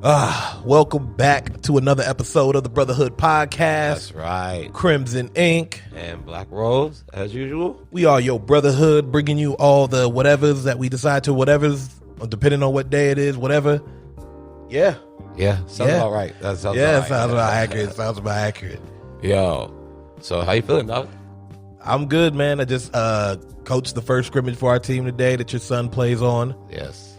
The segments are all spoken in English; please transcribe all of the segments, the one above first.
Welcome back to another episode of the Brotherhood Podcast. That's right. Crimson Ink. And Black Rose, as usual. We are your Brotherhood, bringing you all the whatevers that we decide to whatevers, depending on what day it is, whatever. Yeah. Yeah, sounds about right. That sounds sounds about accurate. Sounds about accurate. Yo, so how you feeling, dog? I'm good, man. I just coached the first scrimmage for our team today that your son plays on. Yes.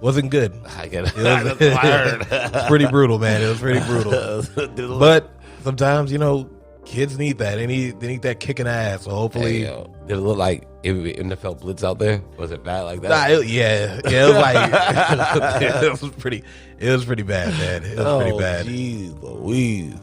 Wasn't good. I get it. It's pretty brutal, man. It was pretty brutal. But sometimes, kids need that. They need that kicking ass. So hopefully, did it look like NFL blitz out there? Was it bad like that? Nah, it was like it was pretty bad, man. It was pretty bad. Jeez Louise.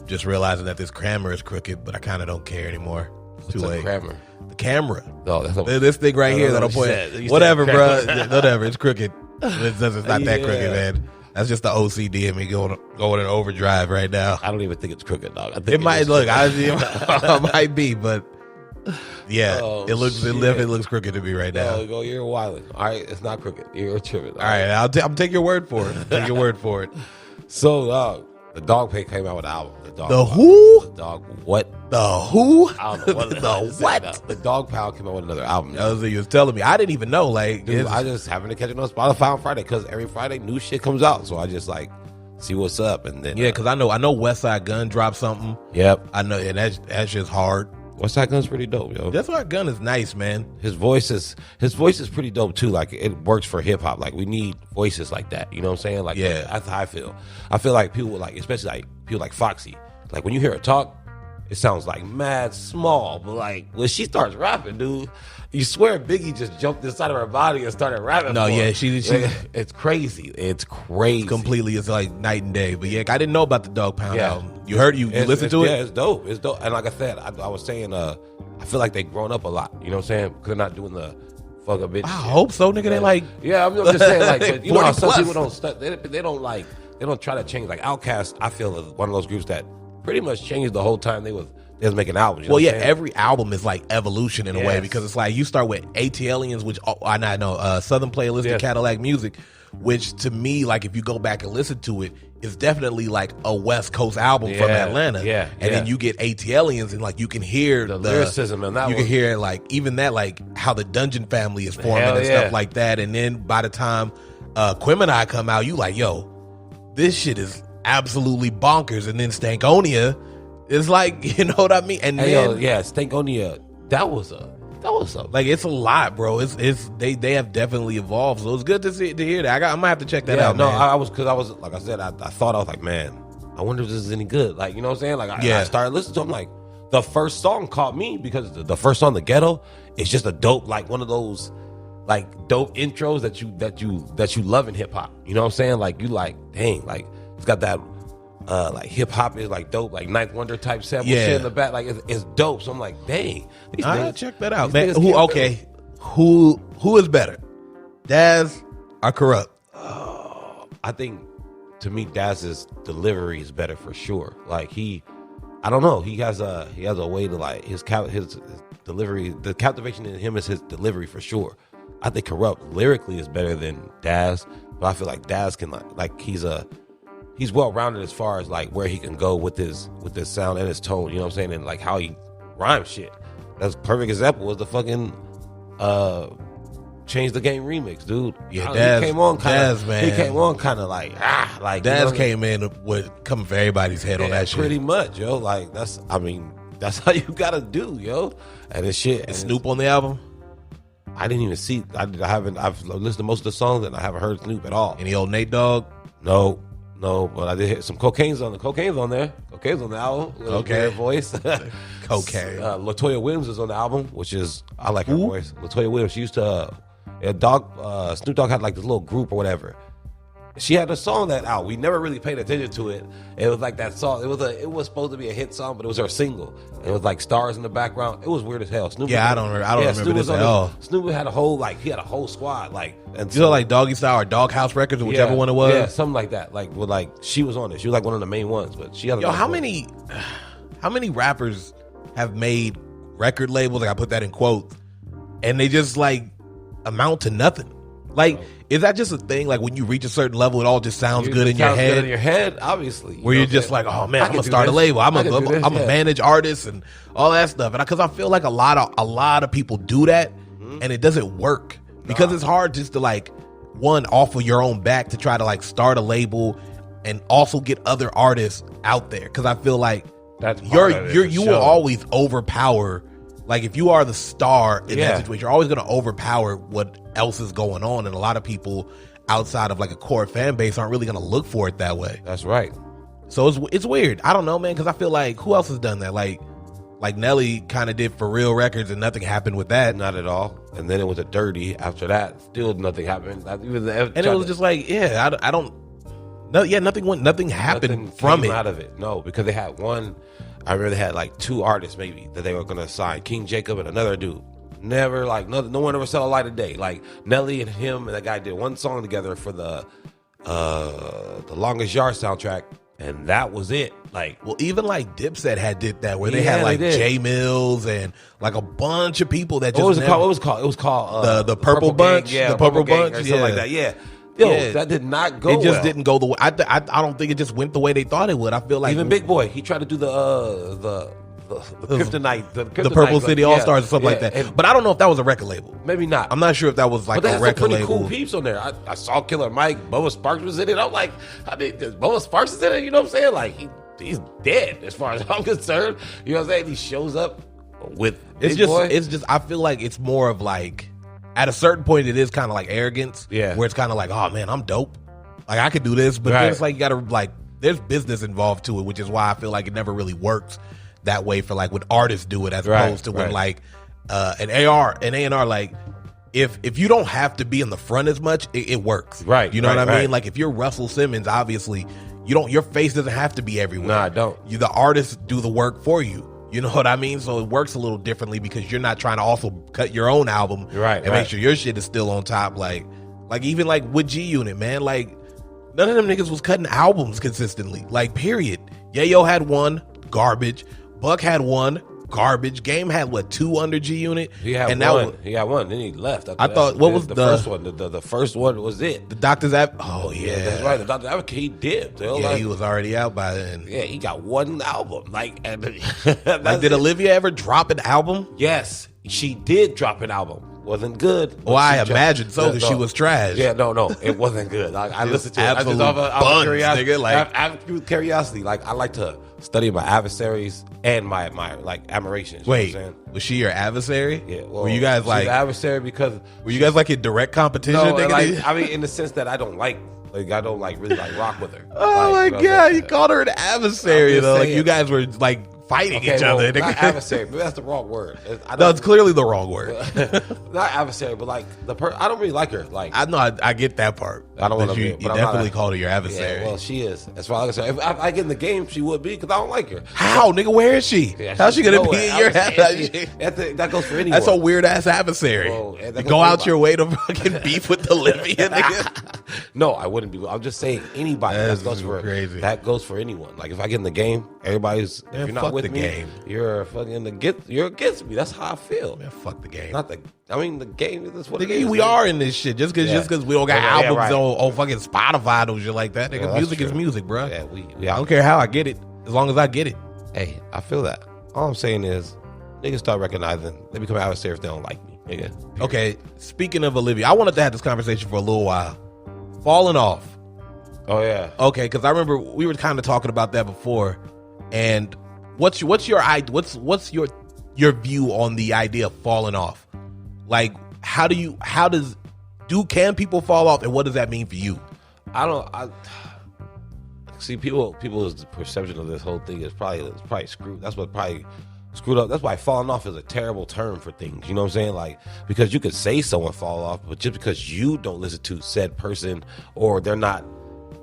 Just realizing that this camera is crooked, but I kind of don't care anymore. It's too late. Camera? The camera. No, that's this thing right here that I'm pointing. Whatever, bro. Whatever. It's crooked. It's not that crooked, man. That's just the OCD in me going in overdrive right now. I don't even think it's crooked, dog. I think it might look. I might be, but yeah, it looks crooked to me right now. You're wilding. All right, it's not crooked. You're tripping. All right, I'll take your word for it. Take your word for it. So, the Dog Pay came out with an album. The who? The Dog what? The who? I don't know what the what? The Dog Pound came out with another album. That was what you was telling me. I didn't even know. Dude, I just happened to catch it on Spotify on Friday because every Friday new shit comes out. So I just see what's up, and then because I know West Side Gun dropped something. Yep, I know, and that's just hard. West Side Gun's pretty dope, yo. West Side Gun is nice, man. His voice is pretty dope too. Like it works for hip hop. Like we need voices like that. You know what I'm saying? Like that's how I feel. I feel like people especially people like Foxy. Like when you hear her talk, it sounds like mad small, but like when she starts rapping, dude, you swear Biggie just jumped inside of her body and started rapping. No, she it's crazy. It's crazy. Completely, it's like night and day. But I didn't know about the Dog Pound album. You heard you listened to it? Yeah, it's dope. It's dope. And like I said, I was saying, I feel like they've grown up a lot. You know what I'm saying? Because they're not doing the fuck a bitch. I hope so, nigga. They like I'm just saying but you know how some plus. people don't they don't try to change. Like Outkast, I feel is one of those groups that pretty much changed the whole time they was making albums. You know every album is like evolution in a way, because it's like you start with ATLians, which I know Southern Playlist of Cadillac Music, which to me, like if you go back and listen to it, is definitely like a West Coast album from Atlanta. And then you get ATLians, and like you can hear the lyricism and that. You can hear like even that, like how the Dungeon family is forming and stuff like that. And then by the time Quim and I come out, you like, yo, this shit is absolutely bonkers. And then Stankonia is like, you know what I mean? And then Stankonia, that was a like, it's a lot, bro. It's they have definitely evolved. So it's good to hear that. I'm gonna have to check that out. No, man. I was like I said, I thought, I was like, man, I wonder if this is any good. Like, you know what I'm saying? Like I started listening to them. Like the first song caught me because the first song, The Ghetto, is just a dope, like one of those like dope intros that you love in hip hop. You know what I'm saying? Like you like, dang, like it's got that like hip hop is like dope, like Ninth Wonder type sample shit in the back. Like it's dope. So I'm like, dang, I check that out, man. Who is better, Daz or Corrupt? I think to me, Daz's delivery is better for sure. Like I don't know, he has a way to like his delivery. The captivation in him is his delivery for sure. I think Corrupt lyrically is better than Daz, but I feel like Daz can like he's well rounded as far as like where he can go with his sound and his tone, you know what I'm saying, and like how he rhymes shit. That's a perfect example was the fucking Change the Game remix, dude. Yeah, Daz came on kind of like Daz came in with coming for everybody's head on that shit. Pretty much, yo. Like that's how you gotta do, yo. And this shit. And Snoop on the album? I didn't even see. I've listened to most of the songs and I haven't heard Snoop at all. Any old Nate Dogg? No, but I did hit some Cocaine's on there. Cocaine's on the album. Okay, voice. Cocaine. Latoya Williams is on the album, which is I like her voice. Latoya Williams. She used to Snoop Dogg had like this little group or whatever. She had a song that out. We never really paid attention to it. It was like that song. It was supposed to be a hit song, but it was her single. It was like stars in the background. It was weird as hell. Snoop. Yeah, I don't remember this at all. Snoop had a whole squad and you know, like Doggy Style or Doghouse Records or whichever one it was. Yeah, something like that. She was on it. She was like one of the main ones, but she had. How many rappers have made record labels? Like I put that in quotes, and they just like amount to nothing. Like, is that just a thing? Like, when you reach a certain level, it all just sounds good in your head? Good in your head, obviously. Where you're just like, oh man, I'm gonna start a label. I'm gonna manage artists and all that stuff. And because I feel like a lot of people do that, and it doesn't work because it's hard just to like off of your own back to try to like start a label and also get other artists out there. Because I feel like you will always overpower. Like, if you are the star in that situation, you're always going to overpower what else is going on. And a lot of people outside of like a core fan base aren't really going to look for it that way. That's right. So it's weird. I don't know, man, because I feel like who else has done that? Like Nelly kind of did For Real Records and nothing happened with that. Not at all. And then it was a Dirty after that. Still nothing happened. And it was just like, nothing happened from it. Out of it. No, because they had one. I remember they had like 2 artists maybe that they were going to sign, King Jacob and another dude. Never, like, no one ever saw a light of day. Like, Nelly and him and that guy did one song together for the Longest Yard soundtrack, and that was it. Like, well, even like Dipset did that, where they had like J Mills and like a bunch of people that just what was it called? It was called the Purple Bunch, the Purple Bunch, or something like that. Yeah. Yo, that did not go. It just didn't go the way. I don't think it just went the way they thought it would. I feel like even Big Boy, he tried to do the Kryptonite, the Purple City All Stars or something like that. But I don't know if that was a record label. Maybe not. I'm not sure if that was like a record label. Cool peeps on there. I saw Killer Mike. Bubba Sparks was in it. I'm like, Bubba Sparks is in it. You know what I'm saying? Like, he's dead as far as I'm concerned. You know what I'm saying? He shows up with Big Boy. It's just. I feel like it's more of like, at a certain point, it is kind of like arrogance. Yeah. Where it's kind of like, oh man, I'm dope. Like, I could do this, but then it's like you got to like. There's business involved to it, which is why I feel like it never really works that way for like when artists do it, as opposed to when like an A&R, like if you don't have to be in the front as much, it works. Right. You know what I mean? Like, if you're Russell Simmons, obviously your face doesn't have to be everywhere. No, I don't. The artists do the work for you. You know what I mean? So it works a little differently because you're not trying to also cut your own album and make sure your shit is still on top. Like even like with G Unit, man, like none of them niggas was cutting albums consistently. Like, period. Yayo had one, garbage. Buck had one, garbage. Game had 2 under G Unit. He had one. He had one. Then he left. I thought what was the first one? The first one was it. The Doctor's Oh yeah, that's right. The Doctor's Advocate, he dipped. Yeah, he was already out by then. Yeah, he got one album. Like did Olivia ever drop an album? Yes, she did drop an album. Wasn't good. Well, I imagine so, because she was trash. Yeah, no, it wasn't good. I listened to it. Absolute buns, nigga. Like, absolute curiosity. Like, I like to study my adversaries and my like admirations. Wait, you know what I'm saying? Was she your adversary? Yeah. Well, were you guys like adversary because were you guys like in direct competition? No, like, I mean, in the sense that I don't really like rock with her. Oh my god, you called her an adversary though. Like, you guys were like fighting each other. Not adversary, but that's the wrong word. No, it's clearly the wrong word. Not adversary, but like I don't really like her. Like, I know, I get that part. I don't want to. You definitely called her your adversary. Yeah, well, she is. As far as if I get in the game, she would be, because I don't like her. How, nigga? Where is she? Yeah, how's she gonna be in your adversary? That goes for anyone. That's a weird ass adversary. Well, you go out your way to fucking beef with Olivia, nigga. No, I wouldn't be. I'm just saying anybody. That goes for crazy. That goes for anyone. Like, if I get in the game, everybody's. If you're not with the me, game. You're against me. That's how I feel. Man, fuck the game. The game is what it is. We are in this shit just because we don't got albums on fucking Spotify and shit like that. Nigga, music is music, bro. Yeah, I don't care how I get it, as long as I get it. Hey, I feel that. All I'm saying is, niggas start recognizing they become adversaries if they don't like me, nigga. Okay, speaking of Olivia, I wanted to have this conversation for a little while. Falling off. Oh yeah. Okay, because I remember we were kind of talking about that before, and what's your view on the idea of falling off? Like, can people fall off, and what does that mean for you? I see people's perception of this whole thing is probably screwed. That's what probably screwed up. That's why falling off is a terrible term for things. You know what I'm saying? Like, because you could say someone fall off, but just because you don't listen to said person, or they're not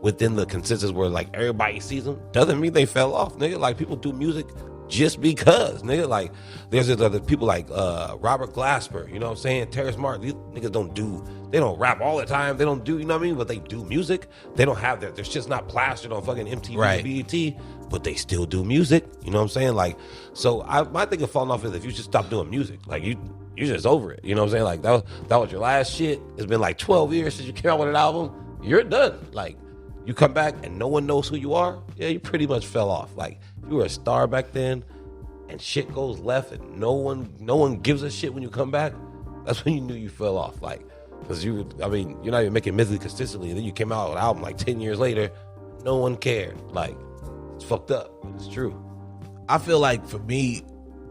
within the consensus where like everybody sees them, doesn't mean they fell off, nigga. Like, people do music just because, nigga. Like, there's other people like Robert Glasper, you know what I'm saying, Terrace Martin. These niggas they don't rap all the time. They don't do, you know what I mean? But they do music. They don't have their shit's not plastered on fucking MTV or BET, but they still do music. You know what I'm saying? Like, so my thing of falling off is if you just stop doing music. Like, you're just over it. You know what I'm saying? Like that was your last shit. It's been like 12 years since you came out with an album. You're done. Like you come back and no one knows who you are. Yeah, you pretty much fell off. Like you were a star back then, and shit goes left, and no one gives a shit when you come back. That's when you knew you fell off. Like because you're not even making music consistently, and then you came out with an album like 10 years later. No one cared. Like it's fucked up, but it's true. I feel like for me,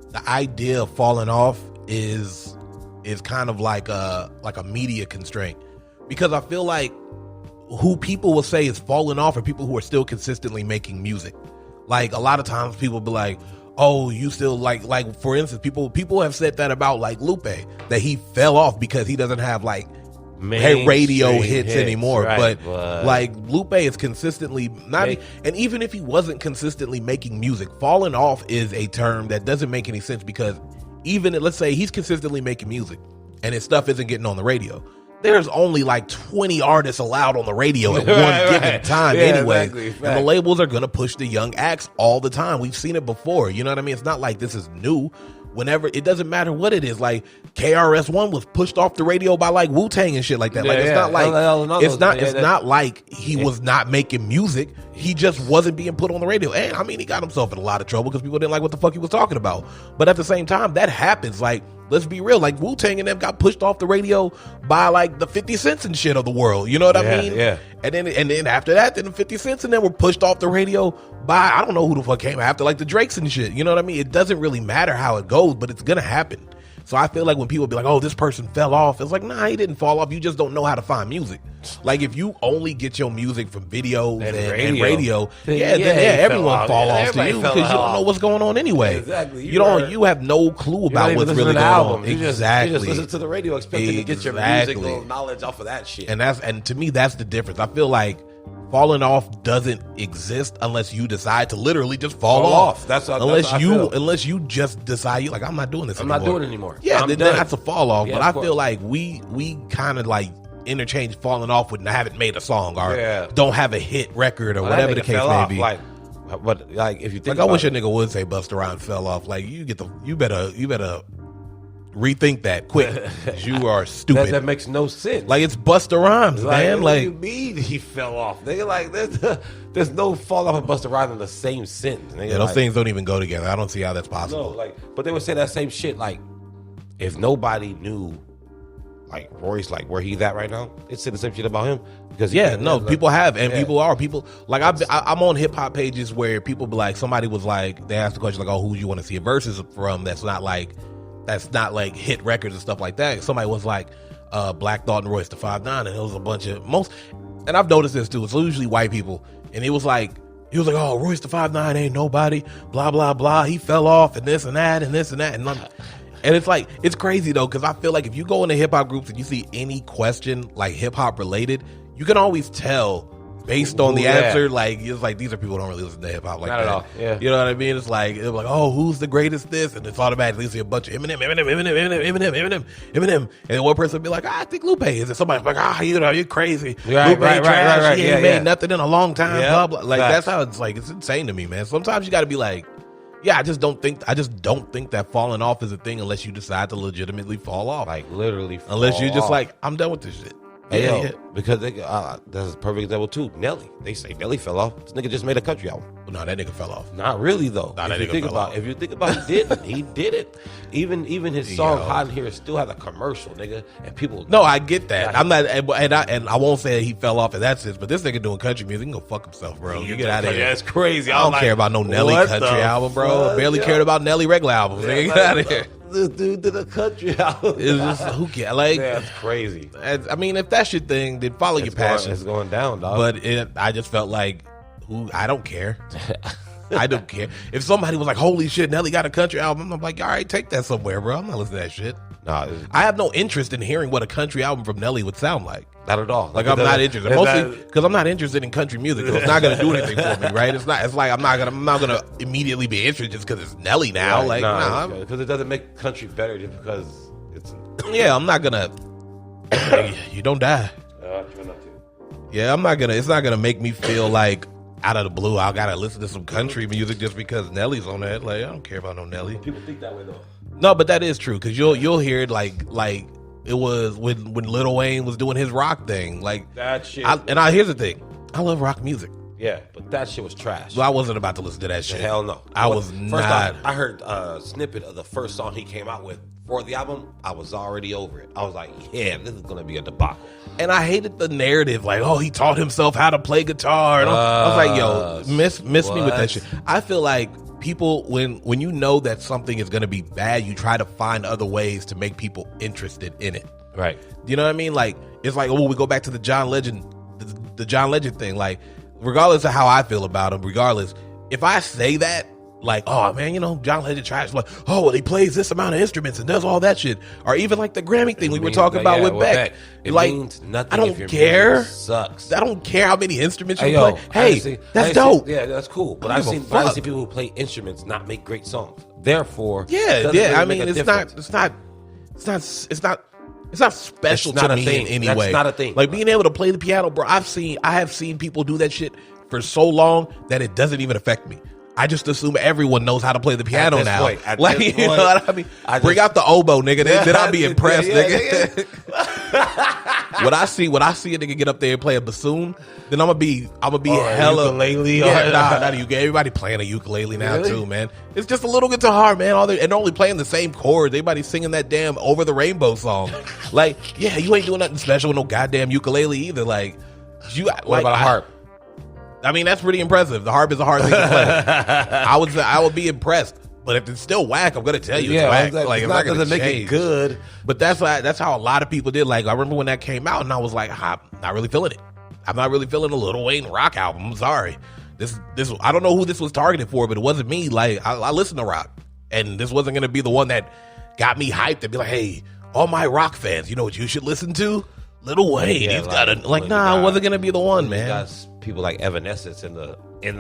the idea of falling off is kind of like a media constraint, because I feel like who people will say is falling off are people who are still consistently making music. Like a lot of times people be like, oh, you still like for instance, people have said that about like Lupe, that he fell off because he doesn't have like radio hits anymore. Right, but like Lupe is consistently and even if he wasn't consistently making music, falling off is a term that doesn't make any sense, because even let's say he's consistently making music and his stuff isn't getting on the radio. There's only like 20 artists allowed on the radio at one given time anyway. Exactly, and the labels are going to push the young acts all the time. We've seen it before. You know what I mean? It's not like this is new. Whenever, it doesn't matter what it is. Like KRS-One was pushed off the radio by like Wu-Tang and shit like that. Like it's not like it's not like he was not making music. He just wasn't being put on the radio. And I mean, he got himself in a lot of trouble because people didn't like what the fuck he was talking about. But at the same time, that happens. Like, let's be real. Like Wu-Tang and them got pushed off the radio by like the 50 Cents and shit of the world. You know what I mean? Yeah. And then after that, then the 50 Cents and them were pushed off the radio by, I don't know who the fuck came after, like the Drakes and shit. You know what I mean? It doesn't really matter how it goes, but it's gonna happen. So I feel like when people be like, oh, this person fell off, it's like, nah, he didn't fall off. You just don't know how to find music. Like if you only get your music from videos and radio, everyone fall off to you because you don't know what's going on anyway. Exactly. You have no clue about what's really going on. You just listen to the radio expecting to get your musical knowledge off of that shit. And to me, that's the difference. I feel like falling off doesn't exist unless you decide to literally just fall off. Unless you just decide, you're like, I'm not doing this anymore. I'm not doing it anymore. Yeah, then that's a fall off. Yeah, but I feel like we kind of like interchange falling off with haven't made a song or don't have a hit record or whatever the case may be. But if you think, I wish a nigga would say Busta Rhymes fell off. Like you better rethink that quick. You are stupid. That makes no sense. Like it's Busta Rhymes, man. What like do you mean he fell off? Nigga, like there's no fall off of Busta Rhymes in the same sentence. Nigga, those things don't even go together. I don't see how that's possible. No, but they would say that same shit. Like if nobody knew, like Royce, like where he's at right now, it's saying the same shit about him because people have and people like I'm on hip hop pages where people be like, somebody was like, they asked the question like, oh, who you want to see a verses from that's not like hit records and stuff like that. Somebody was like Black Thought and Royce the 5'9", and it was a bunch of and I've noticed this too, it's usually white people, and he was like, oh, Royce the 5'9" ain't nobody, blah blah blah, he fell off and this and that and this and that, and it's like, it's crazy though, because I feel like if you go into hip hop groups and you see any question like hip hop related, you can always tell based on the answer. Like it's like, these are people who don't really listen to hip hop like not that. At all. Yeah. You know what I mean? It's like oh, who's the greatest this, and it's automatically see a bunch of Eminem, and then one person will be like, I think Lupe is, and somebody's like, you're crazy. Lupe trash. He ain't made nothing in a long time. Blah blah. Like that's how it's like. It's insane to me, man. Sometimes you got to be like, I just don't think that falling off is a thing unless you decide to legitimately fall off. Like literally, unless you're just like, I'm done with this shit. Because that's a perfect example too. Nelly, they say Nelly fell off. This nigga just made a country album. No, that nigga fell off. Not really though. If you think about, he did it. Even his song "Hot in Here" still has a commercial, nigga, and people. No, I get that. I'm not, and I won't say he fell off in that sense. But this nigga doing country music, he can go fuck himself, bro. You get out of here. That's crazy. I don't care about no Nelly country album, bro. I barely cared about Nelly regular albums. Nigga, get out of here. This dude did a country album. It's just, who cares? Like, that's crazy. I mean, if that's your thing, then follow your passion. It's going down, dog. But I just felt like, I don't care. I don't care. If somebody was like, holy shit, Nelly got a country album, I'm like, all right, take that somewhere, bro. I'm not listening to that shit. Nah, I have no interest in hearing what a country album from Nelly would sound like. Not at all. Like I'm not interested. Mostly because I'm not interested in country music. It's not going to do anything for me, right? It's like I'm not gonna immediately be interested just because it's Nelly now. Right, like, because it doesn't make country better just because it's. Yeah, I'm not gonna. You don't die. Yeah, I'm not gonna. It's not gonna make me feel like out of the blue I gotta listen to some country music just because Nelly's on that. Like I don't care about no Nelly. People think that way though. No, but that is true because you'll hear it like it was when Lil Wayne was doing his rock thing. Like that shit. Here's the thing. I love rock music. Yeah, but that shit was trash. Well, I wasn't about to listen to that shit. Hell no. I was First not. off, I heard a snippet of the first song he came out with for the album. I was already over it. I was like, yeah, this is going to be a debacle. And I hated the narrative, like, oh, he taught himself how to play guitar. And I was like, yo, miss me with that shit. I feel like people, when you know that something is going to be bad, you try to find other ways to make people interested in it. Right. You know what I mean? Like, it's like, oh, we go back to the John Legend thing. Like, regardless of how I feel about him, if I say that, like, oh man, John Legend trash, like, oh, well, he plays this amount of instruments and does all that shit, or even like the Grammy thing we were talking about with Beck. It like, means nothing. I don't care. Sucks. I don't care how many instruments you play. Hey, that's dope. Yeah, that's cool. But I've seen people who play instruments not make great songs. Therefore, yeah. I mean, it's not special to me in any way. That's not a thing. Like being able to play the piano, bro. I have seen people do that shit for so long that it doesn't even affect me. I just assume everyone knows how to play the piano now. Like, you know what I mean? Bring out the oboe, nigga. Then I'll be impressed, nigga. When I see a nigga get up there and play a bassoon, then I'm gonna be hella ukulele. Not a ukulele. Everybody playing a ukulele now too, man. It's just a little guitar, man. And they're only playing the same chords. Everybody's singing that damn Over the Rainbow song. Like, yeah, you ain't doing nothing special with no goddamn ukulele either. Like, what about a harp? I mean, that's pretty impressive. The harp is a hard thing to play. I would be impressed. But if it's still whack, I'm gonna tell you it's whack. Exactly. Like, it's not gonna make it good. But that's how a lot of people did. Like, I remember when that came out, and I was like, I'm not really feeling it. I'm not really feeling a Lil Wayne rock album. I'm sorry. This I don't know who this was targeted for, but it wasn't me. Like, I listen to rock, and this wasn't gonna be the one that got me hyped and be like, hey, all my rock fans, you know what you should listen to? Lil Wayne. He's got a I wasn't gonna be the one, man. Got people like Evanescence in the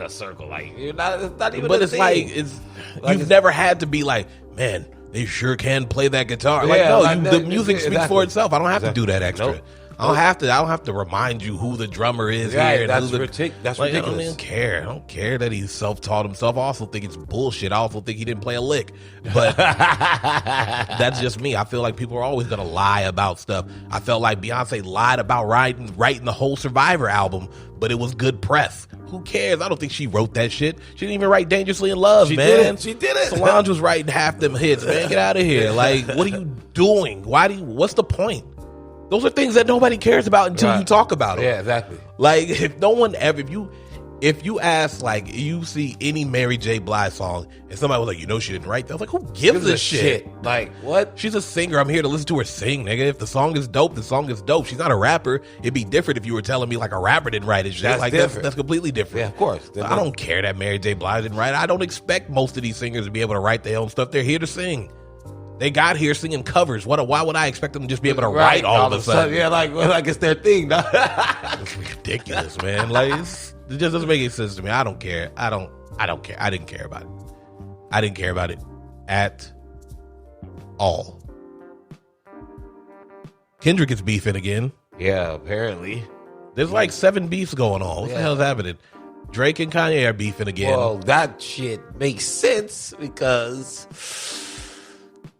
circle, like it's not even. But it's thing. You've never had to be like, man, they sure can play that guitar. Like, the music speaks for itself. I don't have to do that extra. Nope. I don't have to remind you who the drummer is here. That's ridiculous. I don't even care. I don't care that he self-taught himself. I also think it's bullshit. I also think he didn't play a lick. But that's just me. I feel like people are always gonna lie about stuff. I felt like Beyonce lied about writing the whole Survivor album, but it was good press. Who cares? I don't think she wrote that shit. She didn't even write Dangerously in Love, man. She did it. Solange was writing half them hits, man. Get out of here. Like, what are you doing? What's the point? Those are things that nobody cares about until you talk about them. Yeah, exactly. Like, if you ask, like, you see any Mary J. Blige song and somebody was like, she didn't write that. I was like, who gives a shit? Like, what? She's a singer. I'm here to listen to her sing, nigga. If the song is dope, the song is dope. She's not a rapper. It'd be different if you were telling me like a rapper didn't write it. That's different. That's completely different. Yeah, of course. So I don't care that Mary J. Blige didn't write it. I don't expect most of these singers to be able to write their own stuff. They're here to sing. They got here singing covers. Why would I expect them to just be able to write all of a sudden? Yeah, like it's their thing. It's ridiculous, man. Like, it just doesn't make any sense to me. I don't care. I don't care. I didn't care about it. I didn't care about it at all. Kendrick is beefing again. Yeah, apparently. There's like 7 beefs going on. What the hell's happening? Drake and Kanye are beefing again. Well, that shit makes sense because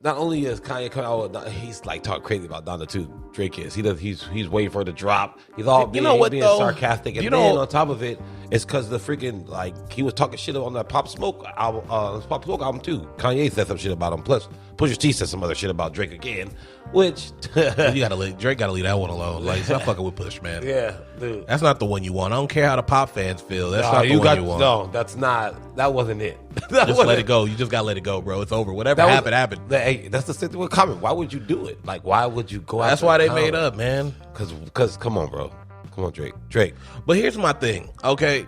not only is Kanye coming out, he's like talking crazy about Donda too. Drake is. He's waiting for it to drop. He's all being sarcastic, and then on top of it, it's because the freaking he was talking shit on that Pop Smoke album too. Kanye said some shit about him. Plus, Pusha T said some other shit about Drake again, which Drake gotta leave that one alone. Like, stop fucking with Push, man. Yeah, dude. That's not the one you want. I don't care how the pop fans feel. That's not the one you want. No, that's not. That wasn't it. Just let it go. You just gotta let it go, bro. It's over. Whatever happened. Hey, that's the same thing with Common. Why would you do it? Like, why would you go out? That's why they made up, man. Because come on, bro. Come on, Drake. But here's my thing, okay?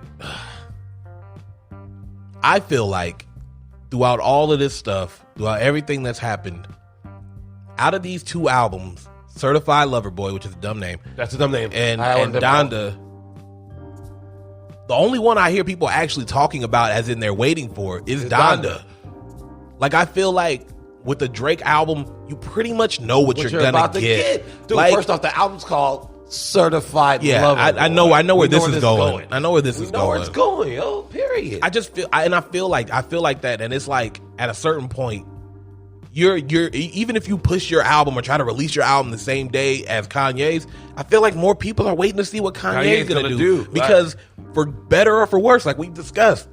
I feel like throughout all of this stuff, throughout everything that's happened, out of these 2 albums, Certified Lover Boy, which is a dumb name. That's a dumb name. And Donda, the only one I hear people actually talking about as in they're waiting for is Donda. Like, I feel like with the Drake album, you pretty much know what you're gonna get. Dude, first off, the album's called Certified Lover Boy. I know where this is going. I know where this is going. Where it's going, yo. Period. I just feel, I feel like that, and it's like at a certain point, you're even if you push your album or try to release your album the same day as Kanye's, I feel like more people are waiting to see what Kanye's gonna do. Because for better or for worse, like we discussed,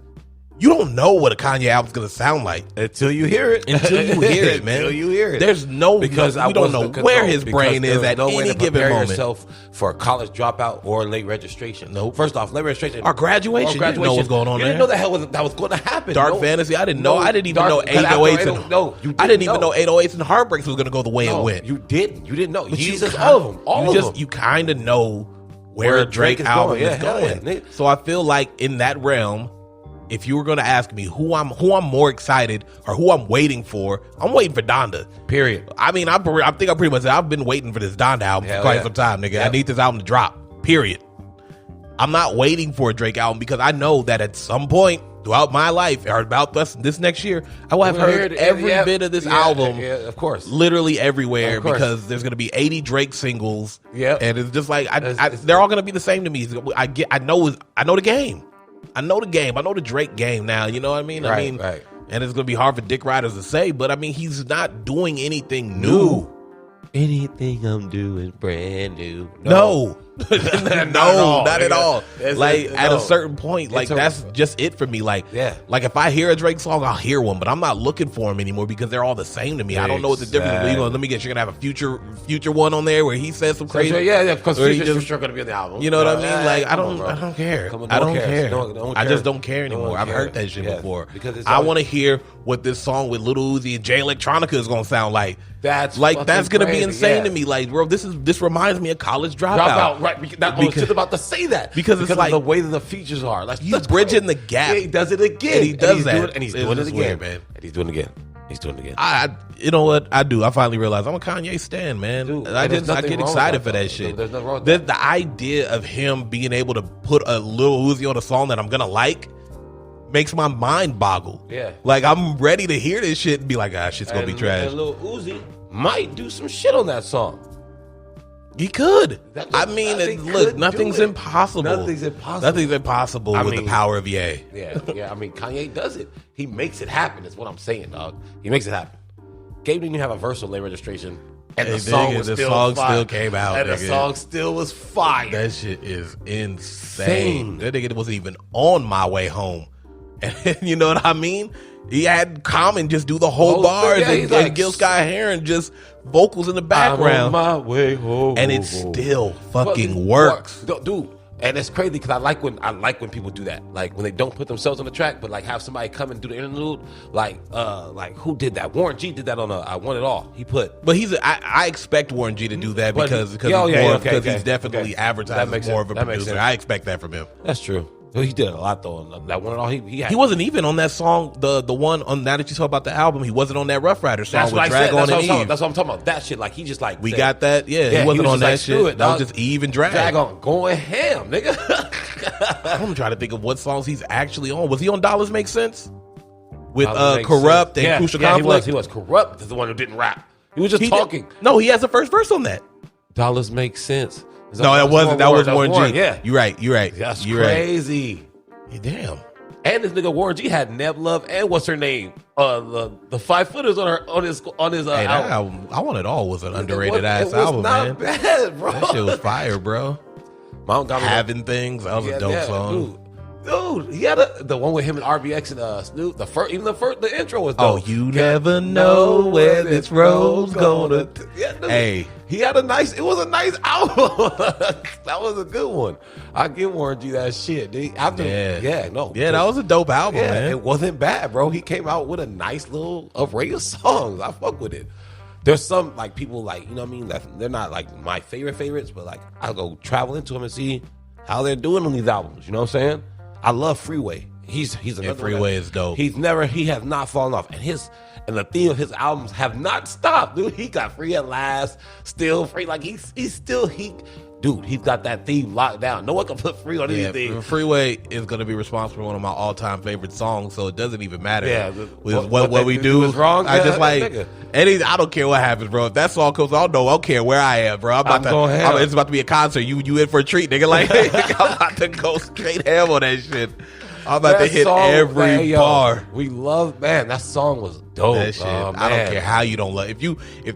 you don't know what a Kanye album's gonna sound like until you hear it. Until you hear it, man. Until you hear it. There's no because you don't know where his brain is at any given moment. Yourself for a college dropout or late registration. Nope. First off, late registration or graduation. You didn't know what's going on. You didn't know that was going to happen. Dark Fantasy. I didn't know. I didn't even know 808s. I didn't even know 808s and Heartbreaks was gonna go the way it went. You didn't. You didn't know. Jesus, all of them. All of them. You kind of know where a Drake album is going. So I feel like in that realm, if you were going to ask me who I'm more excited or who I'm waiting for, I'm waiting for Donda. Period. I mean, I think I pretty much said I've been waiting for this Donda album for quite some time, nigga. Yep. I need this album to drop. Period. I'm not waiting for a Drake album because I know that at some point throughout my life or about this next year, I will have heard every bit of this album. Yeah, of course. Literally everywhere because there's going to be 80 Drake singles. Yeah. And it's just like, they're all going to be the same to me. I know the game. I know the game. I know the Drake game now. You know what I mean? Right. And it's going to be hard for Dick Riders to say, but I mean, he's not doing anything new. Anything I'm doing brand new. No, not at all. At a certain point, like that's just it for me. Like if I hear a Drake song, I'll hear one, but I'm not looking for them anymore because they're all the same to me. I don't know what the difference is. Let me guess, you're gonna have a future one on there where he says some crazy. Because Future's for sure gonna be on the album. You know what I mean? Like I don't care. I don't care. I just don't care anymore. I've heard that shit before. Because I want to hear what this song with Lil Uzi and Jay Electronica is gonna sound like. That's gonna be insane to me. Like, bro, this reminds me of College Dropout. Right? I was just about to say that because it's like the way that the features are. Like he's bridging the gap. He does it again. And he does that, and he's doing it again, man. And he's doing it again. He's doing it again. You know what? I do. I finally realized I'm a Kanye stan, man. Dude, I get excited for that shit. There's nothing wrong with that. The idea of him being able to put a Lil Uzi on a song that I'm gonna like makes my mind boggle. Yeah. Like I'm ready to hear this shit and be like, shit's gonna be trash. And Lil Uzi might do some shit on that song. He could. Nothing's impossible. Nothing's impossible with the power of Ye. Yeah. I mean, Kanye does it. He makes it happen. Is what I'm saying, dog. He makes it happen. Gabe didn't even have a verse on late registration, and the song still came out, and the song still was fire. That shit is insane. That nigga wasn't even on My Way Home, and you know what I mean. He had Common just do the whole bars and Gil Scott Heron just vocals in the background. I'm on my way home, and it still fucking works, dude. And it's crazy because I like when people do that, like when they don't put themselves on the track, but like have somebody come and do the interlude. Like who did that? Warren G did that on I Want It All. He put, but I expect Warren G to do that because he's definitely advertising more of a producer. I expect that from him. That's true. He did a lot though on that one. He wasn't even on that song. The one on Now That You Talk About the album, he wasn't on that Rough Rider song with Drag On and Eve. That's what I'm talking about. That shit, like he just like we got that. Yeah, he wasn't on that shit. That was just Eve and Drag. Drag On going ham, nigga. I'm trying to think of what songs he's actually on. Was he on Dollars Make Sense with Corrupt and Crucial Conflict? He was. Corrupt is the one who didn't rap. He was just talking. No, he has the first verse on that. Dollars Make Sense. No, that wasn't. That was Warren G. Yeah, you're right. That's crazy. Right. Yeah, damn. And this nigga Warren G had Neb Love and what's her name? The 5 Footers on his album. I Want It All was an underrated ass album, man. Not bad, bro. That shit was fire, bro. Having Things. That was a dope song. Dude, he had the one with him and RBX and Snoop. The intro was dope. Oh, you never know where this road's gonna. Hey, he had it was a nice album. That was a good one. I give Warren G that shit. That was a dope album, man. It wasn't bad, bro. He came out with a nice little array of songs. I fuck with it. There's some like people like, you know what I mean? That they're not like my favorites, but like I'll go travel into them and see how they're doing on these albums. You know what I'm saying? I love Freeway. He's another Freeway is dope. He has not fallen off, and the theme of his albums have not stopped, dude. He got Free at Last, Still Free. Like he's got that theme locked down. No one can put Free on anything. Freeway is going to be responsible for one of my all-time favorite songs, so it doesn't even matter. Yeah, what we do is wrong. I just I don't care what happens, bro. If that song comes, I don't care where I am, bro. It's about to be a concert. You in for a treat, nigga. Like I'm about to go straight ham on that shit. I'm about to hit every bar. We love, man. That song was dope. That shit. I don't care how you don't love. If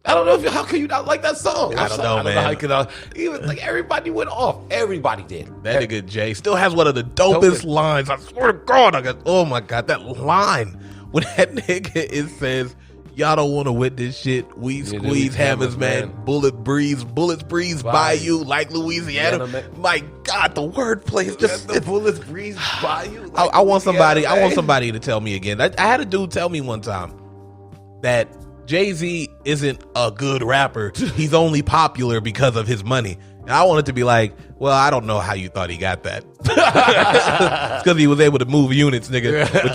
I don't know how can you not like that song? I don't know, man. I don't know how even like everybody went off. Everybody did. That nigga Jay still has one of the dopest lines. I swear to God, oh my God, that line when that nigga it says, "Y'all don't want to witness shit. We squeeze hammers, man. Bullets breeze by you like Louisiana." My God, the wordplay is just the bullets breeze by you. Like I want somebody to tell me again. I had a dude tell me one time that Jay-Z isn't a good rapper. He's only popular because of his money. And I wanted to be like, well, I don't know how you thought he got that. It's because he was able to move units, nigga. But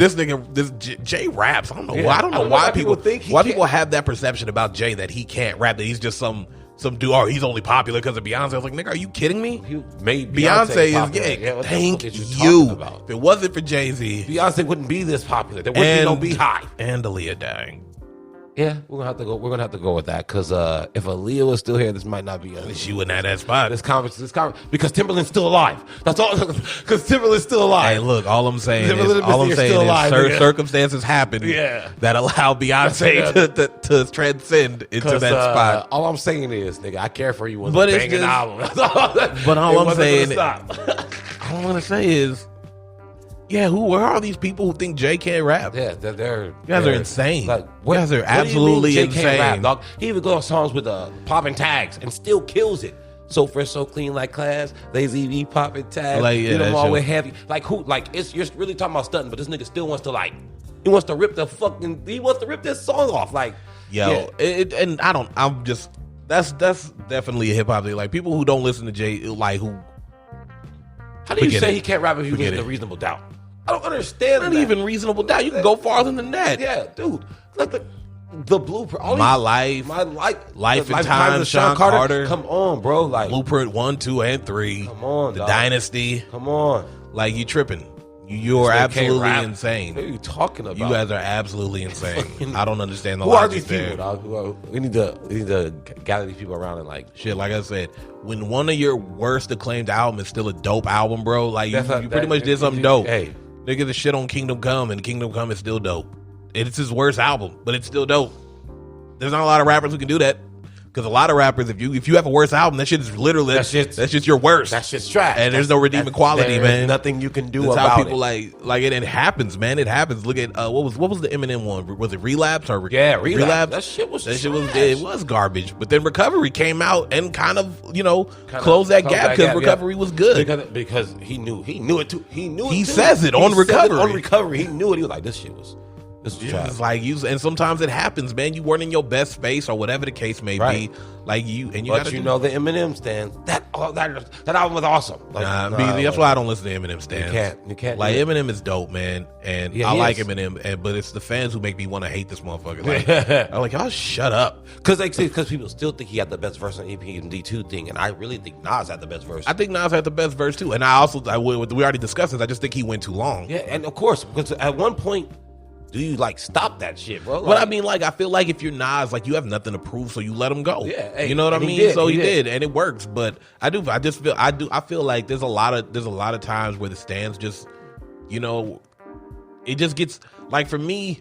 this Jay raps. I don't know why. I don't know why people have that perception about Jay that he can't rap, that he's just some dude, or he's only popular because of Beyonce. I was like, nigga, are you kidding me? You made Beyonce is thank you. If it wasn't for Jay-Z, Beyonce wouldn't be this popular. There wouldn't be no Beehive. And Aaliyah dying. Yeah, we're gonna have to go with that because if Aaliyah was still here, this might not be. She wouldn't have that spot. This conference, because Timberland's still alive. That's all. Because Timberland's still alive. Hey, look, all I'm saying is circumstances happen that allow Beyonce to transcend into that spot. All I'm saying is, nigga, I Care For You was a banging album. But all I'm gonna say is. Yeah, where are these people who think Jay can't rap? Yeah, you guys are insane. Like, you guys are absolutely insane. Rap, dog? He even goes on songs with popping tags and still kills it. So fresh, so clean, like class. Lazy V popping tags. Like, yeah, them all with heavy. Like who? Like you're really talking about stunting, but this nigga still wants to he wants to rip this song off. Like, yo, and I don't. I'm just that's definitely a hip hop thing. Like people who don't listen to Jay, like who. How do you say he can't rap if you listen to Reasonable Doubt? I don't understand that. Not even Reasonable Doubt. You can go farther than that. Yeah, dude. Like the Blueprint. My Life and Time of Sean Carter. Come on, bro. Like Blueprint 1, 2, and 3. Come on, The Dynasty. Come on. Like you tripping. You're absolutely insane. What are you talking about? You guys are absolutely insane. I don't understand the logic. Who are these people, dog? We need to gather these people around and shit. Like I said, when one of your worst acclaimed album is still a dope album, bro, like you pretty much did something dope. Hey, nigga, the shit on Kingdom Come, and Kingdom Come is still dope. It's his worst album, but it's still dope. There's not a lot of rappers who can do that. Because a lot of rappers, if you have a worse album, that shit is literally that's just your worst. That shit's trash. And there's no redeeming quality, man. Nothing you can do that's about how people it. Like it happens, man. It happens. Look at what was the Eminem one? Was it Relapse or Relapse? That shit was it was garbage. But then Recovery came out and kind of closed that gap because Recovery was good because he knew it too. He says it on Recovery. On Recovery, he knew it. He was like, this shit was. It's like and sometimes it happens, man. You weren't in your best space or whatever the case may be. Like you the Eminem stands. That album was awesome. That's why I don't listen to Eminem stands. You can't. Like Eminem is dope, man, and I like Eminem, but it's the fans who make me want to hate this motherfucker. Like, I'm like, y'all shut up, because people still think he had the best verse on EPMD2 thing, and I really think Nas had the best verse. I think Nas had the best verse too, and we already discussed this. I just think he went too long. Yeah, and of course, because at one point. Do you stop that shit, bro? But I mean, I feel like if you're Nas, you have nothing to prove, so you let him go. Yeah, you know what I mean. He did, and it works. But I feel like there's a lot of times where the stands just, it just gets for me.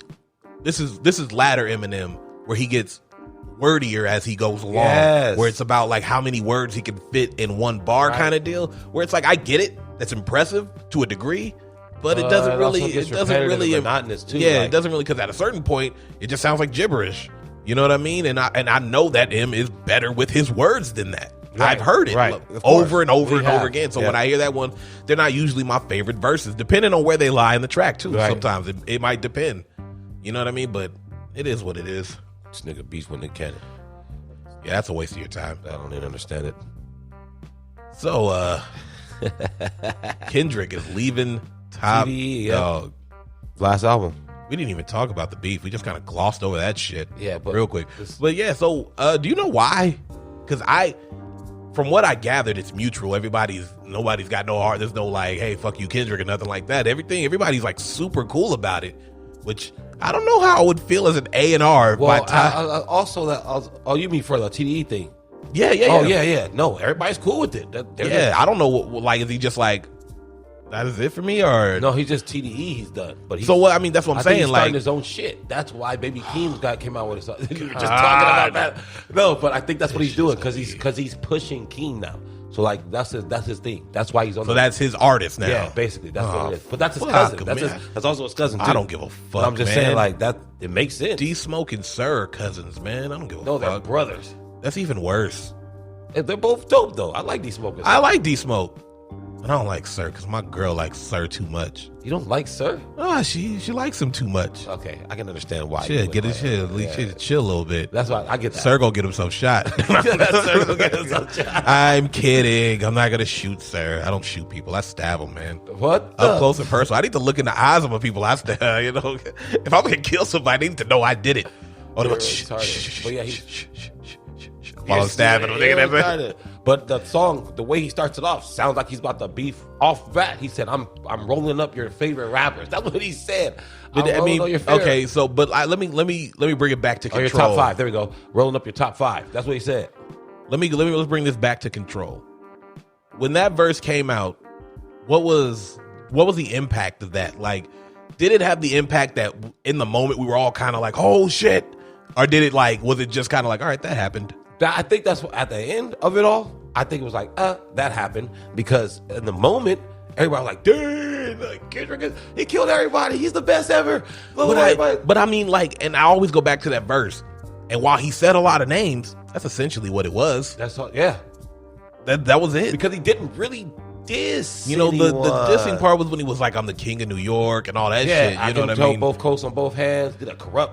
This is latter Eminem where he gets wordier as he goes along. Yes. Where it's about how many words he can fit in one bar kind of deal. Where it's I get it, that's impressive to a degree. But it doesn't really. Monotonous too. Yeah, it doesn't really, because at a certain point, it just sounds like gibberish. You know what I mean? And I know that M is better with his words than that. Right. I've heard it over and over and over again. So when I hear that one, they're not usually my favorite verses, depending on where they lie in the track too. Right. Sometimes it might depend. You know what I mean? But it is what it is. This nigga beats when they can. Yeah, that's a waste of your time. I don't even understand it. So Kendrick is leaving. Top dog. Last album. We didn't even talk about the beef. We just kind of glossed over that shit. Yeah, but real quick. But yeah, so do you know why? Because from what I gathered, it's mutual. Nobody's got no heart. There's no hey, fuck you, Kendrick, or nothing like that. Everybody's super cool about it, which I don't know how I would feel as an A&R. Well, you mean for the TDE thing? Yeah. Oh yeah. No, everybody's cool with it. I don't know. Is he just That is it for me, or no? He's just TDE. He's done. But so what? I mean, that's what I'm saying. He's like starting his own shit. That's why Baby Keem came out with his. You were just talking about that. No, but I think that's what he's doing because he's pushing Keem now. So like that's his thing. That's why he's on. So that's his artist now. Yeah, basically that's what it is. But that's his cousin. That's also his cousin too. I don't give a fuck. But I'm just saying like that. It makes sense. D Smoke and Sir are cousins, man. I don't give a fuck. No, they're brothers. That's even worse. They're both dope though. I like D Smoke. I like D Smoke. I don't like Sir because my girl likes Sir too much. You don't like Sir? Oh, she likes him too much. Okay, I can understand why. Shit, get his shit. At least she chill a little bit. That's why I get that. Sir gonna get himself shot. Sir gonna get himself shot. I'm kidding. I'm not gonna shoot Sir. I don't shoot people. I stab them, man. What? Up close and personal. I need to look in the eyes of the people I stab. You know, if I'm gonna kill somebody, I need to know I did it. Oh, but yeah, while I'm stabbing him. But the song, the way he starts it off, sounds like he's about to beef off bat. He said, "I'm rolling up your favorite rappers." That's what he said. I mean, okay, so but let me bring it back to Control. Your top 5. There we go. Rolling up your top 5. That's what he said. Let's bring this back to Control. When that verse came out, what was the impact of that? Like, did it have the impact that in the moment we were all kind of like, "Oh shit," or did it was it just kind of like, "All right, that happened"? I think that's what, at the end of it all, I think it was like, that happened because in the moment, everybody was like, "Dude, like Kendrick, he killed everybody. He's the best ever." But I mean, and I always go back to that verse. And while he said a lot of names, that's essentially what it was. That's all. Yeah, that was it. Because he didn't really diss. You know, the dissing part was when he was like, "I'm the king of New York" and all that shit. You know what I mean? Both coasts on both hands.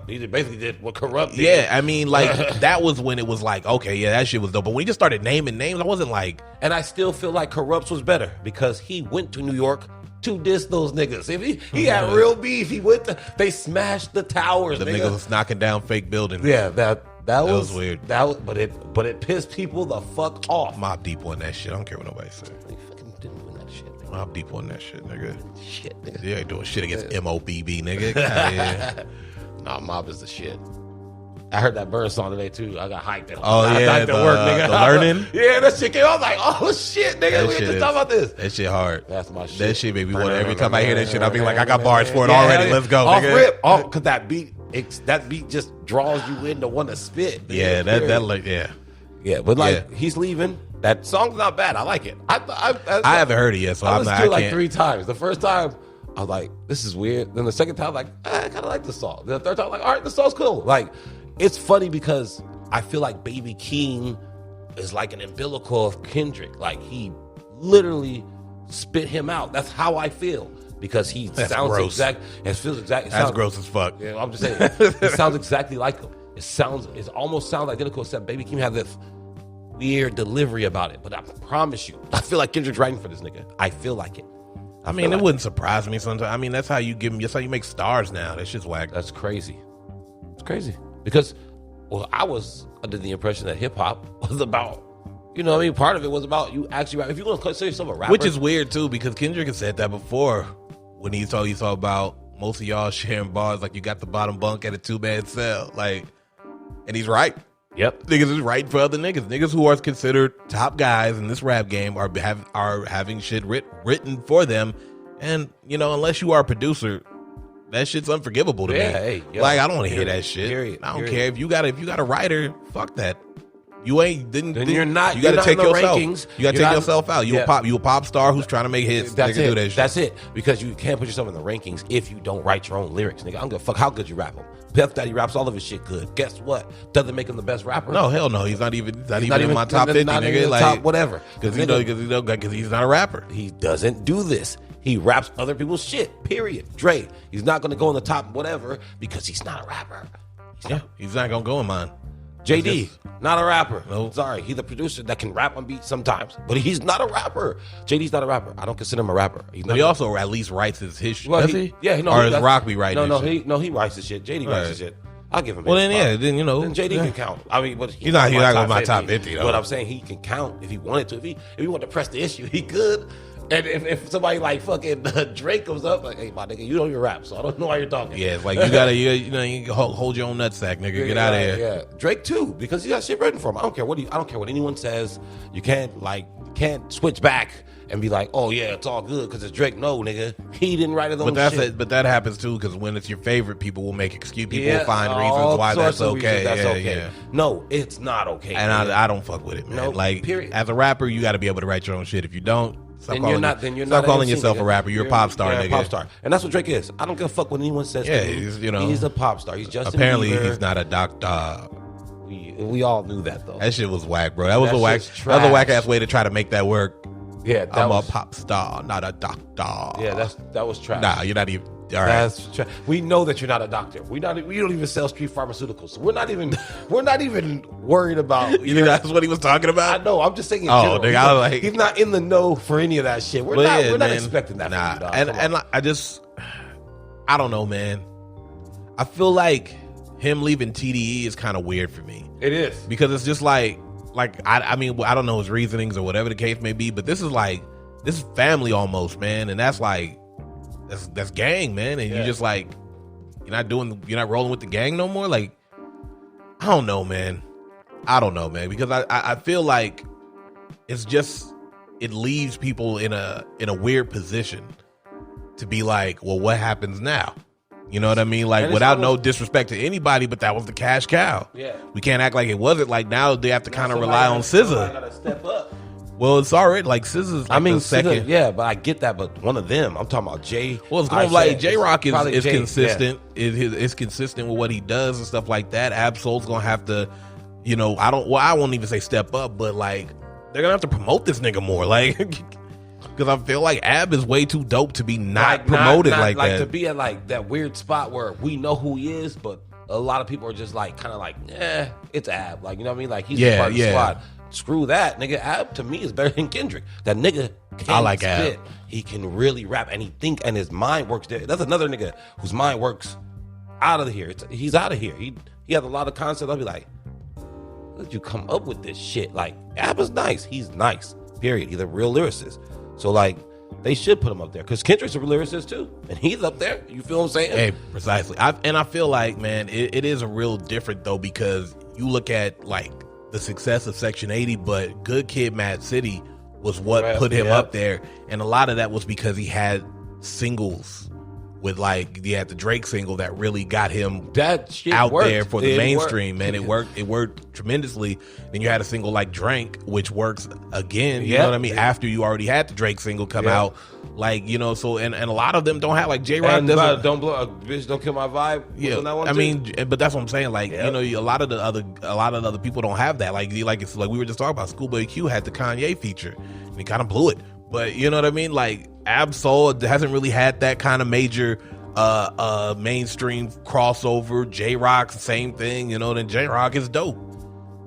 He basically did what Corrupt did. Yeah, I mean, that was when it was like, okay, yeah, that shit was dope. But when he just started naming names, I wasn't like. And I still feel like Corrupt's was better because he went to New York to diss those niggas. If he had real beef, they smashed the towers. The niggas was knocking down fake buildings. Yeah, that was weird. But it pissed people the fuck off. Mobb Deep on that shit. I don't care what nobody says. Mobb Deep on that shit, nigga. Shit, nigga. You ain't doing shit against MOBB, nigga. Yeah. Nah, Mobb is the shit. I heard that Burn song today too. I got hyped. The Learning. Yeah, that shit came. I was like, oh shit, nigga, we just talk about this. That shit hard. That's my shit. That shit made me want. Every time I hear that shit, I be like, I got bars for it already. Let's go, off nigga. Rip, because that beat just draws you in to want to spit. Yeah, yeah, but he's leaving. That song's not bad. I like it. I haven't heard it yet, so I listened to it 3 times. The first time, I was like, this is weird. Then the second time, I kind of like the song. Then the third time, I'm like, all right, the song's cool. Like, it's funny because I feel like Baby Keem is like an umbilical of Kendrick. Like, he literally spit him out. That's how I feel. Because he sounds gross. Exact. It feels exact. That's gross as fuck. Yeah, I'm just saying. It sounds exactly like him. It almost sounds identical, except Baby Keem had this weird delivery about it. But I promise you, I feel like Kendrick's writing for this nigga. I feel like it. I mean, it wouldn't surprise me sometimes. I mean, that's how you give them. That's how you make stars now. That shit's whack. That's crazy. It's crazy because, I was under the impression that hip hop was about. You know what I mean? Part of it was about you actually rap. If you're going to consider yourself a rapper. Which is weird, too, because Kendrick has said that before when he talked about most of y'all sharing bars like you got the bottom bunk at a 2-man cell. Like, and he's right. Yep. Niggas is writing for other niggas. Niggas who are considered top guys in this rap game are having shit written for them. And, unless you are a producer, that shit's unforgivable to me. Hey, yo, I don't want to hear that shit. Period. I don't care if you got a writer, fuck that. You ain't then you're not. You got to take yourself. Rankings. You got to take yourself out. You a pop star who's trying to make hits. That's it. Do that shit. That's it. Because you can't put yourself in the rankings if you don't write your own lyrics, nigga. I don't give a fuck how good you rap them. Puff Daddy raps all of his shit good. Guess what? Doesn't make him the best rapper. No, hell no. He's not even in my top 50, not nigga. Even top whatever. Because he's not a rapper. He doesn't do this. He raps other people's shit. Period. Dre. He's not going to go in the top whatever because he's not a rapper. He's not going to go in mine. JD, not a rapper. No. Sorry, he's a producer that can rap on beats sometimes, but he's not a rapper. JD's not a rapper. I don't consider him a rapper. He also at least writes his shit. Well, does he? Yeah, or does Rock be writing? He writes his shit. JD writes his shit. I'll give him. Well, then then then JD can count. I mean, but he's not going to my top 50 though. But I'm saying he can count if he wanted to. If he wanted to press the issue, he could. And if somebody like fucking Drake comes up, like, hey, my nigga, you don't even rap, so I don't know why you're talking. Yeah, it's like you gotta, you hold your own nutsack, nigga. Get out of here. Yeah, Drake too, because he got shit written for him. I don't care what anyone says. You can't switch back and be like, oh yeah, it's all good because it's Drake. No, nigga, he didn't write his own shit. But that happens too, because when it's your favorite, people will make excuse. People will find reasons why that's okay. That's okay. No, it's not okay. And I don't fuck with it, man. Nope, like, period. As a rapper, you got to be able to write your own shit. If you don't, stop Stop calling yourself a rapper. You're a pop star, nigga. Pop star, and that's what Drake is. I don't give a fuck what anyone says. Yeah, he's a pop star. He's Justin apparently Bieber. He's not a doctor. We all knew that though. That shit was whack, bro. That was a whack ass way to try to make that work. Yeah, I'm a pop star, not a doctor. Yeah, that was trash. Nah, you're not even. All right. That's trash. We know that you're not a doctor. We don't even sell street pharmaceuticals. So we're not even worried about. You think that's what he was talking about? I know. I'm just saying. Nigga, he's not in the know for any of that shit. We're not expecting that. Nah, from you, dog. I don't know, man. I feel like him leaving TDE is kind of weird for me. It is, because it's just like I mean, I don't know his reasonings or whatever the case may be, but this is family almost, man, and that's gang, man, and you just like you're not rolling with the gang no more. Like, I don't know, man, because I feel like it leaves people in a weird position to be like, well, what happens now? You know what I mean? Like, without no disrespect to anybody, but that was the cash cow. Yeah. We can't act like it wasn't. Like, now they have to kind of rely on SZA. Gotta step up. Well, it's already like SZA's like the second. Yeah, but I get that. But one of them, I'm talking about Jay. Well, it's going like J-Rock is consistent. Yeah. Is consistent with what he does and stuff like that. Absol's gonna have to, I won't even say step up, but like they're gonna have to promote this nigga more. Like, because I feel like Ab is way too dope to be not promoted like that. To be at like that weird spot where we know who he is, but a lot of people are just like kind of like, it's Ab. Like, you know what I mean? Like, he's part of the squad. Screw that, nigga. Ab to me is better than Kendrick. That nigga can spit. Ab. He can really rap, and and his mind works there. That's another nigga whose mind works out of here. He's out of here. He has a lot of concepts. I'll be like, how did you come up with this shit? Like, Ab is nice. He's nice. Period. He's a real lyricist. So, like, they should put him up there because Kendrick's a lyricist too, and he's up there. You feel what I'm saying? Hey, precisely. I feel like, man, it is a real different though, because you look at like the success of Section 80, but Good Kid, Mad City was what put him up there, and a lot of that was because he had singles with the Drake single that really got him out there for the mainstream, man. It worked tremendously. Then you had a single like Drank, which works again, you know what I mean? After you already had the Drake single come out. Like, so and a lot of them don't have, like, J-Rock doesn't. Don't blow, bitch, don't kill my vibe. Yeah, I mean, but that's what I'm saying. Like, a lot of the other people don't have that. Like it's like we were just talking about. Schoolboy Q had the Kanye feature, and he kind of blew it. But you know what I mean? Like, Ab-Soul hasn't really had that kind of major mainstream crossover. J-Rock, same thing. Then J-Rock is dope.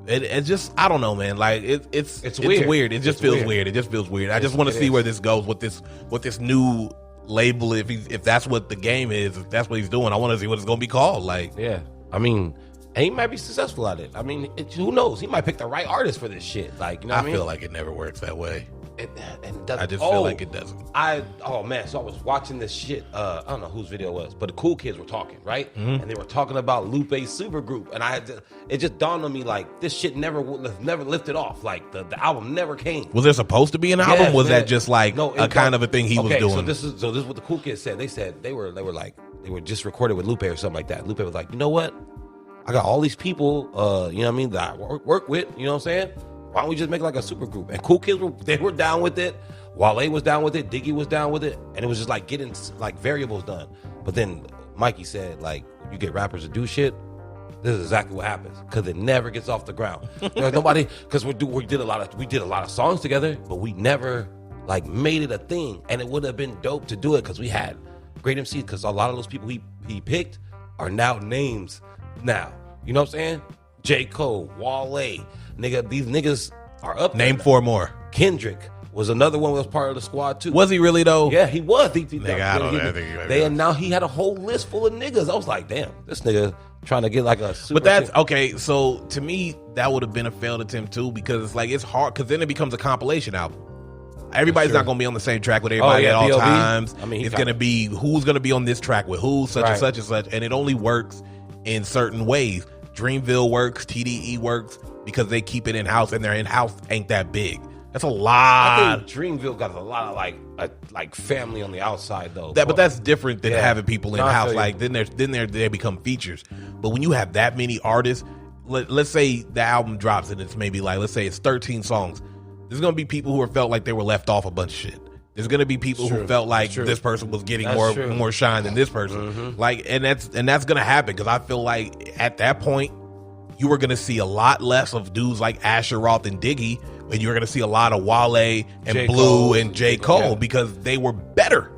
It's just, I don't know, man. Like, it's weird. It just feels weird. It just feels weird. I just want to see where this goes with this new label. If that's what the game is, if that's what he's doing, I want to see what it's gonna be called. Like, yeah, I mean, and he might be successful at it. I mean, who knows? He might pick the right artist for this shit. Like, you know what I mean? Feel like it never works that way. I just feel like it doesn't. So I was watching this shit. I don't know whose video it was, but the Cool Kids were talking, right? Mm-hmm. And they were talking about Lupe's supergroup, and it just dawned on me, like, this shit never lifted off. Like, the album never came. Was there supposed to be an album? Was that just like kind of a thing he was doing? So this is what the Cool Kids said. They said they were just recorded with Lupe or something like that. Lupe was like, you know what? I got all these people, you know what I mean, that I work with. You know what I'm saying? Why don't we just make like a super group? And Cool Kids were down with it. Wale was down with it. Diggy was down with it. And it was just like getting like variables done. But then Mikey said, like, you get rappers to do shit, this is exactly what happens, because it never gets off the ground. Nobody, because we did a lot of songs together, but we never like made it a thing. And it would have been dope to do it because we had great MCs. Because a lot of those people he picked are now names now. You know what I'm saying? J. Cole, Wale. Nigga, these niggas are up there. Name 4 more. Kendrick was another one that was part of the squad too. Was he really though? Yeah, he was. Nigga, I don't know. And now he had a whole list full of niggas. I was like, damn, this nigga trying to get like a super. But that's okay. So to me, that would have been a failed attempt too, because it's like, it's hard, because then it becomes a compilation album. everybody's not going to be on the same track with everybody at all POV. times. I mean, it's going to be who's going to be on this track with who, such and such and such, and it only works in certain ways. Dreamville works, TDE works because they keep it in house, and their in house ain't that big. That's a lot. I think Dreamville got a lot of like family on the outside though. But that's different than having people in house. Like then they become features. But when you have that many artists, let's say the album drops and it's maybe like, let's say it's 13 songs. There's gonna be people who felt like they were left off a bunch of shit. There's gonna be people who felt like this person was getting more shine than this person. Mm-hmm. Like, and that's gonna happen because I feel like at that point you were gonna see a lot less of dudes like Asher Roth and Diggy. And you're going to see a lot of Wale and J. Blue Cole, and J. Cole because they were better.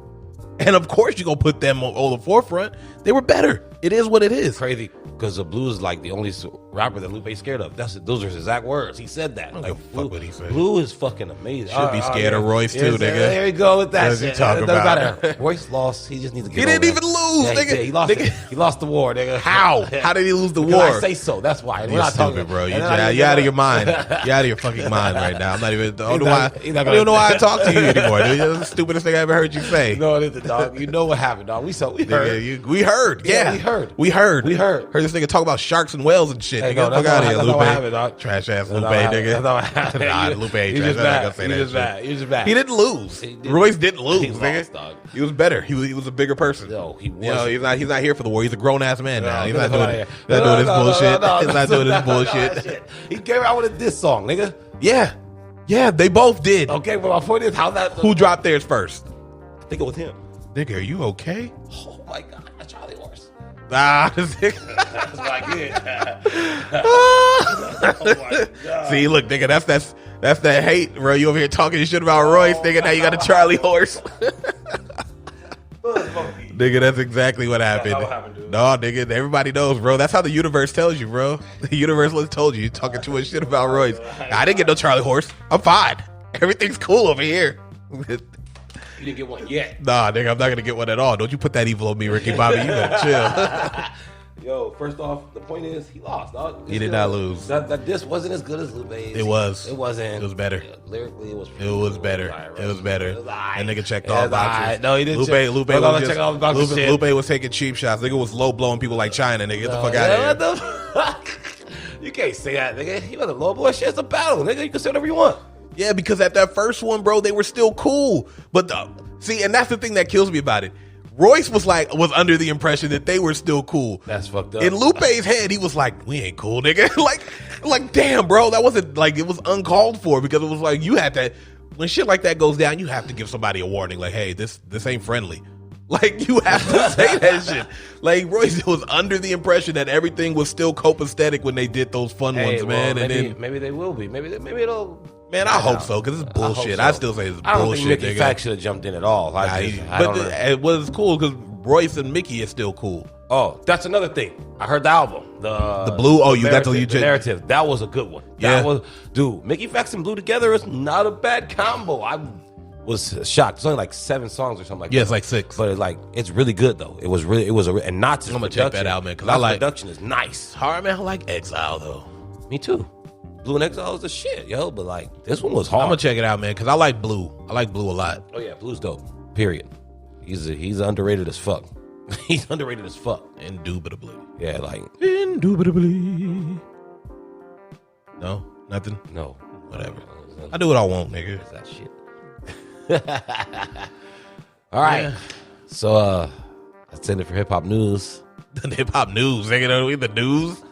And of course, you're going to put them on the forefront. They were better. It is what it is. Crazy because the Blue is like the only rapper that Lupe's scared of. Those are his exact words. He said that. Like, fuck what he said. Blue is fucking amazing. Should be scared of Royce too, nigga. There you go with that shit. Talking about Royce lost. He just needs to get He didn't even lose, nigga. He lost. He lost the war, nigga. How? How did he lose the war? I say so. That's why. You're not stupid, talking, bro. You're out of your mind. You're out of your fucking mind right now. I'm not even. I don't know why I talk to you anymore, dude. You're the stupidest thing I ever heard you say. No, it isn't, dog. You know what happened, dog. We heard. We heard. Yeah, we heard. Heard this nigga talk about sharks and whales and shit. Hey, nigga, fuck out of here, Lupe. Trash ass Lupe, nigga. Nah, Lupe ain't trash. He just bad. He didn't lose. Royce didn't lose, nigga. Dog. He was better. He was a bigger person. No, he was. You know, he's not here for the war. He's a grown ass man now. He's not doing this bullshit. He's not doing this bullshit. He came out with a diss song, nigga. Yeah, they both did. Okay, but my point is who dropped theirs first? I think it was him. Nigga, are you okay? Oh my god, a Charlie horse. This nigga. That's what I get. Oh my god. See, look, nigga, that's that hate, bro. You over here talking shit about Royce, nigga. Now you got a Charlie horse. Nigga, that's exactly what happened. No, nigga, everybody knows, bro. That's how the universe tells you, bro. The universe told you. You're talking too much shit about Royce. I didn't get no Charlie horse. I'm fine. Everything's cool over here. You didn't get one yet. Nah, nigga, I'm not gonna get one at all. Don't you put that evil on me, Ricky Bobby. You better chill. Yo, first off, the point is he lost, dog. He did not lose. That disc wasn't as good as Lupe's. It was. It wasn't. It was better. Yeah, lyrically, it was better. It was better. That nigga checked all the boxes. No, he didn't. Lupe was taking cheap shots. Nigga was low blowing people like China. Nigga, get the fuck out of here. What the fuck? You can't say that, nigga. He was a low blow shit. It's a battle, nigga. You can say whatever you want. Yeah, because at that first one, bro, they were still cool. But see, and that's the thing that kills me about it. Royce was under the impression that they were still cool. That's fucked up. In Lupe's head, he was like, "We ain't cool, nigga." like, damn, bro, that wasn't like it was uncalled for because it was like you had to. When shit like that goes down, you have to give somebody a warning, like, "Hey, this ain't friendly." Like you have to say that shit. Like Royce was under the impression that everything was still copacetic when they did those fun ones, man. Maybe they will be. Maybe it'll. Man, I hope so because it's bullshit. I still say it's bullshit. I don't think Mickey Fax should have jumped in at all. But it was cool because Royce and Mickey is still cool. Oh, that's another thing. I heard the album, the Blue. Oh, you got the narrative. That was a good one. That was, dude. Mickey Fax and Blue together is not a bad combo. I was shocked. It's only like 7 songs or something like that. Yeah, it's like 6. But it's really good though. It was and not just I'm gonna check that out, man. Because production is nice. Hard, man. I like Exile though. Me too. Blue and Exile is the shit, yo. But this one was hard. I'm gonna check it out, man, because I like Blue. I like Blue a lot. Oh yeah, Blue's dope. Period. He's underrated as fuck. He's underrated as fuck. Indubitably. Yeah, indubitably. No, nothing. No, whatever. I do what I want, nigga. That's that shit. All right. Yeah. So that's it for hip hop news. The hip hop news, nigga. The news.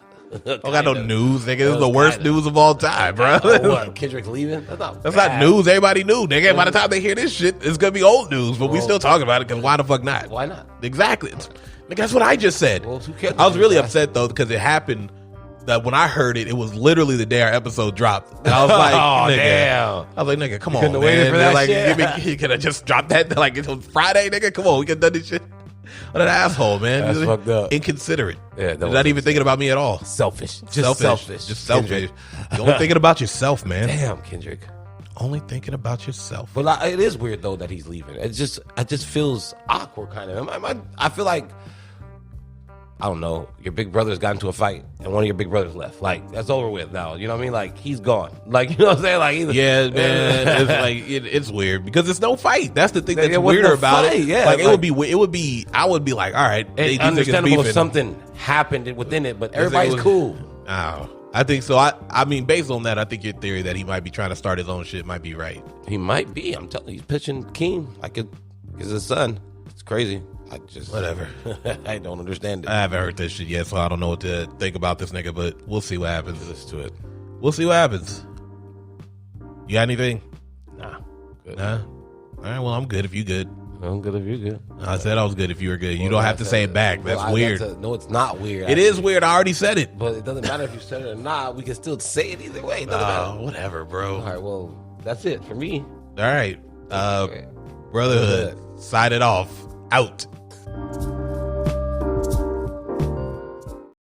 Don't got no news, nigga. This is the worst news of all time, bro. What? Kendrick's leaving? That's not news. Everybody knew, nigga. By the time they hear this shit, it's gonna be old news. But we still talking about it because why the fuck not? Why not? Exactly. Nigga, that's what I just said. Well, who cares? I was really upset though because it happened. That when I heard it, it was literally the day our episode dropped. And I was like, oh, nigga. Damn. I was like, nigga, come on, man. Waited for that shit. You could have just dropped that. Like, it was Friday, nigga. Come on, we could have done this shit. What an asshole, man. That's fucked up. Inconsiderate. Yeah, not even thinking about me at all. Selfish. Just selfish. You're only thinking about yourself, man. Damn, Kendrick. Only thinking about yourself. But it is weird, though, that he's leaving. It just feels awkward, kind of. I feel like I don't know, your big brother's got into a fight and one of your big brothers left. Like, that's over with now. You know what I mean? Like, he's gone. Like, you know what I'm saying? Like, yeah, man. It's like it's weird because it's no fight. That's the thing that's weirder about it. Yeah, like, it would be. I would be like, all right, it's understandable if something happened within it, but everybody's cool. Oh, I think so. I mean, based on that, I think your theory that he might be trying to start his own shit might be right. He might be. I'm telling you, he's pitching Keem like it's his son. It's crazy. I just whatever. I don't understand it. I haven't heard this shit yet, so I don't know what to think about this nigga. But we'll see what happens. Listen to it. We'll see what happens. You got anything? Nah. Good. Nah. All right. Well, I'm good if you good. I'm good if you're good. I said I was good if you were good. You don't have to say it back. That's weird. No, it's not weird. It is weird. I already said it. But it doesn't matter if you said it or not. We can still say it either way. It doesn't matter. Whatever, bro. All right. Well, that's it for me. All right. Brotherhood. Sign it off. Out.